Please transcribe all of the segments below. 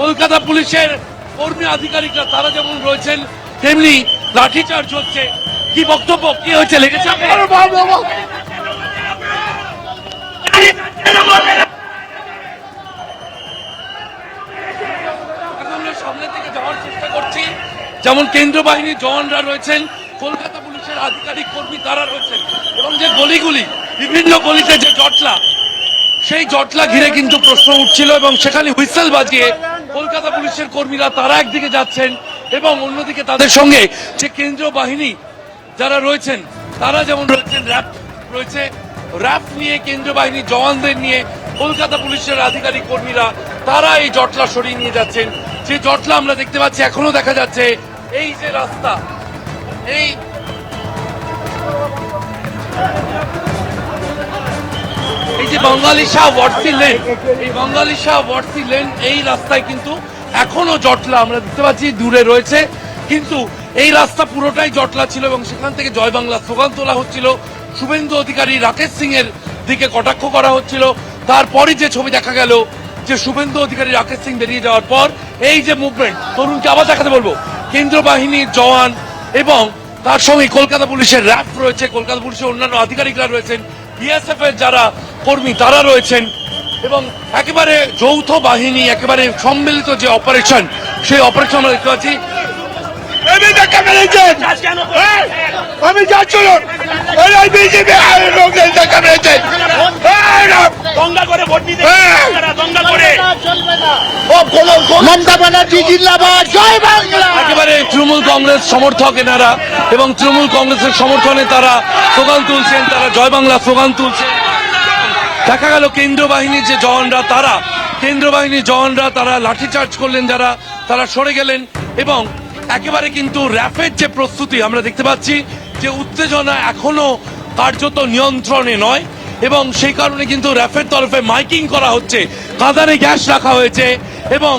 কলকাতা পুলিশের কর্মী আধিকারিকরা তারা যেমন রয়েছেন তেমনি লাঠিচার্জ হচ্ছে। কি বক্তব্য, কি হয়েছে, লেগেছে? সামনে থেকে যাওয়ার চেষ্টা করছি, যেমন কেন্দ্র বাহিনীর জওয়ানরা রয়েছেন, কলকাতা পুলিশের আধিকারিক কর্মী তারা রয়েছেন, এবং যে গলিগুলি বিভিন্ন গলিতে যে জটলা, সেই জটলা ঘিরে কিন্তু প্রশ্ন উঠছিল এবং সেখানে হুইসেল বাজিয়ে কলকাতা পুলিশের কর্মীরা তারা একদিকে যাচ্ছেন এবং অন্যদিকে তাদের সঙ্গে যে কেন্দ্রীয় বাহিনী যারা রয়েছেন তারা যেমন রয়েছেন, র্যাব রয়েছে, র্যাব নিয়ে কেন্দ্রীয় বাহিনীর জওয়ানদের নিয়ে কলকাতা পুলিশের আধিকারিক কর্মীরা তারা এই জটলা সরিয়ে নিয়ে যাচ্ছেন। যে জটলা আমরা দেখতে পাচ্ছি এখনো দেখা যাচ্ছে। এই যে রাস্তা, এই যে বাঙালি শাহ ওয়ার্সি লেন, এই বাঙালি শাহ ওয়ার্সি লেন, এই রাস্তায় কিন্তু এখনো জটলা আমরা দেখতে পাচ্ছি, দূরে রয়েছে, কিন্তু এই রাস্তা পুরোটাই জটলা ছিল এবং সেখান থেকে জয় বাংলা স্লোগান তোলা হচ্ছিল। শুভেন্দু অধিকারী, রাকেশ সিং এর দিকে কটাক্ষ করা হচ্ছিল। তারপরই যে ছবি দেখা গেল যে শুভেন্দু অধিকারী, রাকেশ সিং বেরিয়ে যাওয়ার পর এই যে মুভমেন্ট, তরুণকে আবার দেখাতে বলবো, কেন্দ্র বাহিনীর জওয়ান এবং তার সঙ্গে কলকাতা পুলিশের র্যাব রয়েছে, কলকাতা পুলিশের অন্যান্য আধিকারিকরা রয়েছেন, বিএসএফ এর যারা কর্মী তারা রয়েছেন, এবং একেবারে যৌথ বাহিনী, একেবারে সম্মিলিত যে অপারেশন, সেই অপারেশন আমরা দেখতে পাচ্ছি। আমি যাচ্ছি দঙ্গা করে ভোট দিতে, দঙ্গা করে মমতা ব্যানার্জি জিন্দাবাদ, জয় বাংলা। একেবারে তৃণমূল কংগ্রেস সমর্থক এনারা এবং তৃণমূল কংগ্রেসের সমর্থনে তারা স্লোগান তুলছেন, তারা জয় বাংলা স্লোগান তুলছেন। দেখা গেল কেন্দ্রীয় বাহিনীর যে জওয়ানরা, তারা কেন্দ্রীয় বাহিনীর জওয়ানরা তারা লাঠিচার্জ করলেন, যারা তারা সরে গেলেন এবং একেবারে কিন্তু র্যাফের যে প্রস্তুতি আমরা দেখতে পাচ্ছি যে উত্তেজনা এখনো কার্যত নিয়ন্ত্রণে নয় এবং সেই কারণে কিন্তু র্যাফের তরফে মাইকিং করা হচ্ছে, কাঁদানে গ্যাস রাখা হয়েছে এবং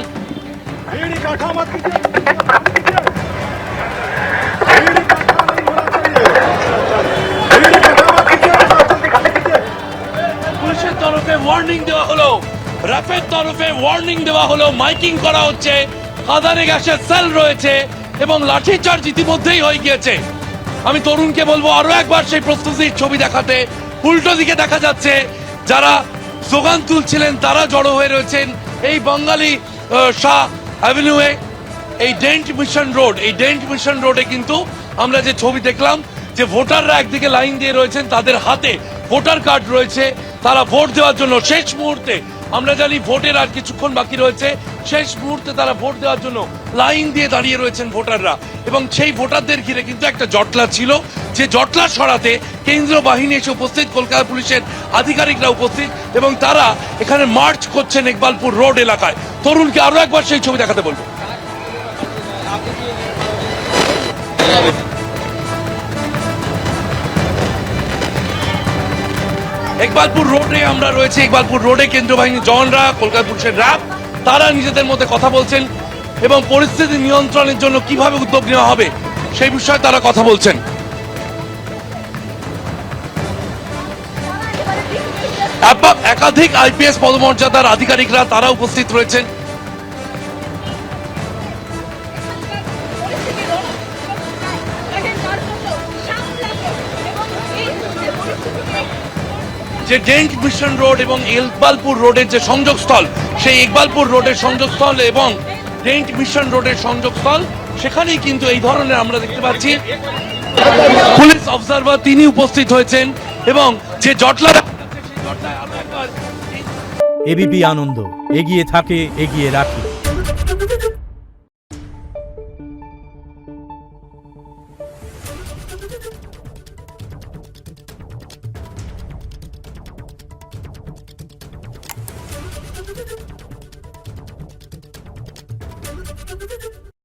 পুলিশের তরফে ওয়ার্নিং দেওয়া হলো, র্যাফের তরফে ওয়ার্নিং দেওয়া হলো, মাইকিং করা হচ্ছে, কাঁদানে গ্যাসের সেল রয়েছে এবং লাঠিচার্জ ইতিমধ্যেই হয়ে গিয়েছে। আমি তরুণকে বলবো আরো একবার সেই প্রস্তুতির ছবি দেখাতে। উল্টো দিকে দেখা যাচ্ছে যারা স্লোগান তুলছিলেন তারা জড়ো হয়ে রয়েছেন এই বাঙালি শাহ অ্যাভিনিউয়ে, এই ডেন্ট মিশন রোড, এই ডেন্ট মিশন রোডে কিন্তু আমরা যে ছবি দেখলাম যে ভোটাররা একদিকে লাইন দিয়ে রয়েছেন, তাদের হাতে ভোটার কার্ড রয়েছে, তারা ভোট দেওয়ার জন্য শেষ মুহূর্তে, আমরা জানি ভোটের আর কিছুক্ষণ বাকি রয়েছে, শেষ মুহূর্তে তারা ভোট দেওয়ার জন্য লাইন দিয়ে দাঁড়িয়ে রয়েছেন ভোটাররা এবং সেই ভোটারদের ঘিরে কিন্তু একটা জটলা ছিল, যে জটলা সরাতে কেন্দ্রীয় বাহিনী এসে উপস্থিত, কলকাতা পুলিশের আধিকারিকরা উপস্থিত এবং তারা এখানে মার্চ করছেন ইকবালপুর রোড এলাকায়। তরুণকে আরো একবার সেই ছবি দেখাতে বলবো। ইকবালপুর রোডে আমরা রয়েছে, ইকবালপুর রোডে কেন্দ্রীয় বাহিনীর জওয়ানরা, কলকাতা পুলিশের র্যাব তারা নিজেদের মধ্যে কথা বলছেন এবং পরিস্থিতি নিয়ন্ত্রণের জন্য কিভাবে উদ্যোগ নেওয়া হবে সেই বিষয়ে তারা কথা বলছেন। একাধিক আইপিএস পদমর্যাদার আধিকারিকরা তারা উপস্থিত রয়েছেন। যে ডেন্ট মিশন রোড এবং ইকবালপুর রোডের যে সংযোগস্থল, সেই ইকবালপুর রোডের সংযোগস্থল এবং ডেন্ট মিশন রোডের সংযোগস্থল, সেখানেই কিন্তু এই ধরনের আমরা দেখতে পাচ্ছি পুলিশ অবজারভার তিনি উপস্থিত হয়েছেন এবং যে জটলা এবিপি আনন্দ, এগিয়ে থাকে, এগিয়ে রাখে। Thank you.